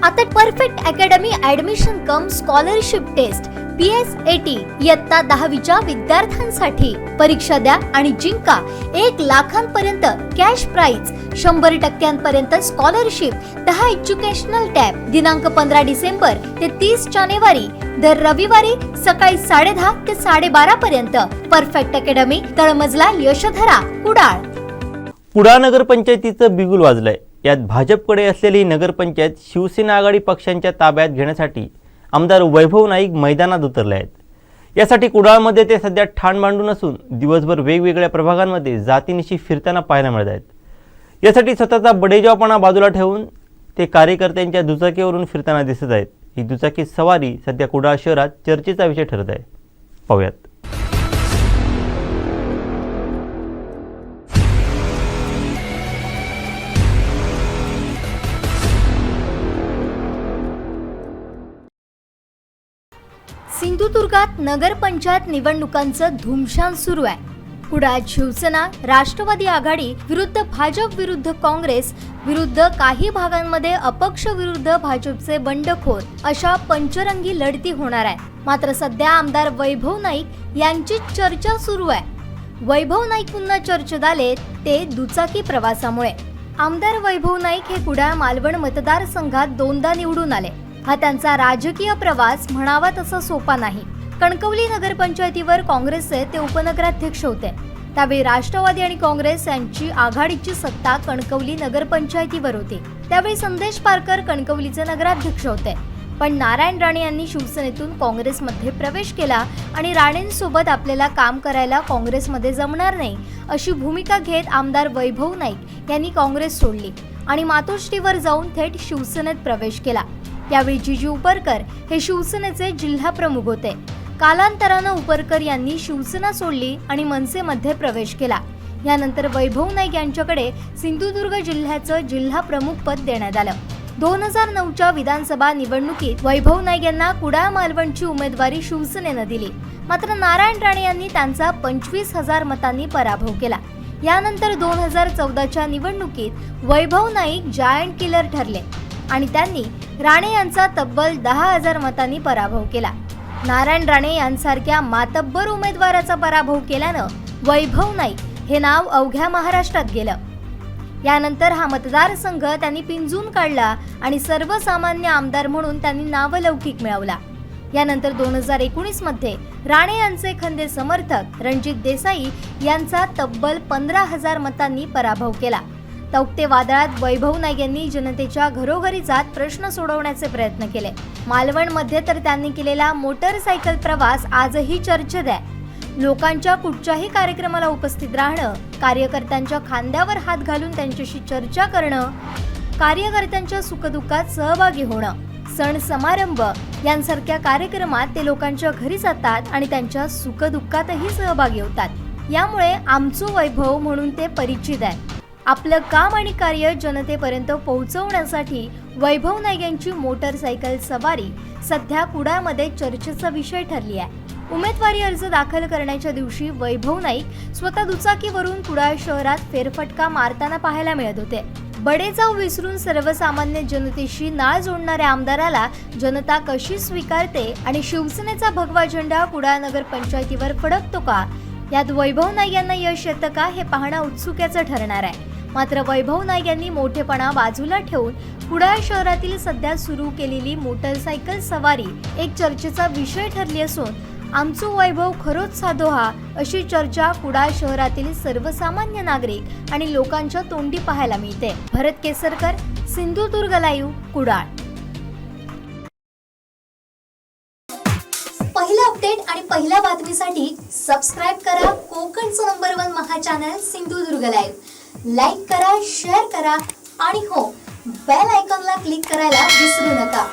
आता perfect academy admission cum scholarship test PSAT इयत्ता 10वीच्या विद्यार्थ्यांसाठी परीक्षा द्या आणि जिंका 1 लाखांपर्यंत cash prize, 100% scholarship, 10 educational tab. दिनांक 15 डिसेंबर ते 30 जानेवारी दर रविवारी सकाळी 10:30 ते 12:30 पर्यंत. परफेक्ट अकॅडमी, तळमजला यशोधरा, कुडाळ. कुडाळ नगरपंचायतीचं बिगुल वाजलंय. यात भाजपकडे असलेली नगरपंचायत शिवसेना आघाडी पक्षांच्या ताब्यात घेण्यासाठी आमदार वैभव नाईक मैदानात उतरले आहेत. यासाठी कुडाळमध्ये ते सध्या ठाण मांडून असून दिवसभर वेगवेगळ्या प्रभागांमध्ये जातीनिशी फिरताना पाहायला मिळत आहेत. यासाठी स्वतःचा बडेजावपणा बाजूला ठेवून ते कार्यकर्त्यांच्या दुचाकीवरून फिरताना दिसत आहेत. ही दुचाकी सवारी सध्या कुडाळ शहरात चर्चेचा विषय ठरत आहे. पाहूयात. सिंधुदुर्गात नगरपंचायत निवडणुकांचं धुमशान सुरू आहे. कुडाळात शिवसेना, राष्ट्रवादी आघाडी विरुद्ध भाजप विरुद्ध काँग्रेस विरुद्ध काही भागांमध्ये अपक्ष विरुद्ध भाजपचे बंडखोर अशा पंचरंगी लढती होणार आहे. मात्र सध्या आमदार वैभव नाईक यांची चर्चा सुरू आहे. वैभव नाईक पुन्हा चर्चेत आले ते दुचाकी प्रवासामुळे. आमदार वैभव नाईक हे कुडाळ मालवण मतदारसंघात 2दा निवडून आले. हा त्यांचा राजकीय प्रवास म्हणावा तसा सोपा नाही. कणकवली नगरपंचायतीवर काँग्रेसचे ते उपनगराध्यक्ष होते. त्यावेळी राष्ट्रवादी आणि काँग्रेस यांची आघाडीची सत्ता कणकवली नगरपंचायतीवर होती. त्यावेळी संदेश पारकर कणकवलीचे नगराध्यक्ष होते. पण नारायण राणे यांनी शिवसेनेतून काँग्रेसमध्ये प्रवेश केला आणि राणेंसोबत आपल्याला काम करायला काँग्रेसमध्ये जमणार नाही अशी भूमिका घेत आमदार वैभव नाईक यांनी काँग्रेस सोडली आणि मातोश्रीवर जाऊन थेट शिवसेनेत प्रवेश केला. यावेळी जिजू उपरकर हे शिवसेनेचे जिल्हा प्रमुख होते. कालांतरानं उपरकर यांनी शिवसेना सोडली आणि मनसेमध्ये प्रवेश केला. यानंतर वैभव नाईक यांच्याकडे सिंधुदुर्ग जिल्ह्याचं जिल्हा प्रमुख पद देण्यात आलं. 2009च्या विधानसभा निवडणुकीत वैभव नाईक यांना कुडाळ मालवणची उमेदवारी शिवसेनेनं दिली. मात्र नारायण राणे यांनी त्यांचा 25,000 मतांनी पराभव केला. यानंतर 2014च्या निवडणुकीत वैभव नाईक जायंट किलर ठरले आणि त्यांनी राणे यांचा तब्बल 10,000 मतांनी पराभव केला. नारायण राणे यांसारख्या मातब्बर उमेदवाराचा पराभव केल्यानं वैभव नाईक हे नाव अवघ्या महाराष्ट्रात गेलं. यानंतर हा मतदारसंघ त्यांनी पिंजून काढला आणि सर्वसामान्य आमदार म्हणून त्यांनी नावलौकिक मिळवला. यानंतर 2019 मध्ये राणे यांचे खंदे समर्थक रणजित देसाई यांचा तब्बल 15,000 मतांनी पराभव केला. तौक्ते वादळात वैभव नाईक यांनी जनतेच्या घरोघरी जात प्रश्न सोडवण्याचे प्रयत्न केले. मालवणमध्ये तर त्यांनी केलेला मोटरसायकल प्रवास आजही चर्चेत आहे. लोकांच्या कुठच्याही कार्यक्रमाला उपस्थित राहणं, कार्यकर्त्यांच्या खांद्यावर हात घालून त्यांच्याशी चर्चा करणं, कार्यकर्त्यांच्या सुखदुःखात सहभागी होणं, सण समारंभ यांसारख्या कार्यक्रमात ते लोकांच्या घरी जातात आणि त्यांच्या सुखदुःखातही सहभागी होतात. यामुळे आमचं वैभव म्हणून ते परिचित आहे. आपलं काम आणि कार्य जनतेपर्यंत पोहोचवण्यासाठी वैभव नाईक यांची मोटरसायकल सवारी सध्या कुडाळमध्ये चर्चेचा विषय ठरली आहे. उमेदवारी अर्ज दाखल करण्याच्या दिवशी वैभव नाईक स्वतः दुचाकीवरून कुडाळ शहरात फेरफटका मारताना पाहायला मिळत होते. बडेजाव विसरून सर्वसामान्य जनतेशी नाळ जोडणाऱ्या आमदाराला जनता कशी स्वीकारते आणि शिवसेनेचा भगवा झेंडा कुडाळ नगरपंचायतीवर फडकतो का, यात वैभव नाईक यांना यश येतं का हे पाहणं उत्सुक्याचं ठरणार आहे. मात्र वैभव नाईक यांनी मोठेपणा बाजूला ठेवून कुडाळ शहरातील सध्या सुरू केलेली मोटरसायकल सवारी एक चर्चेचा विषय ठरली असून आमचं वैभव खरोच साधो हा अशी चर्चा कुडाळ शहरातील सर्वसामान्य नागरिक आणि लोकांच्या तोंडी पाहायला मिळते. भरत केसरकर, सिंधुदुर्ग लाईव्ह, कुडाळ. पहिला अपडेट आणि पहिल्या बातमीसाठी सबस्क्राइब करा कोकणचं नंबर 1 महा चॅनल सिंधुदुर्ग लाईव्ह. लाईक करा, शेअर करा आणि हो, बेल आयकॉनला क्लिक करायला विसरू नका.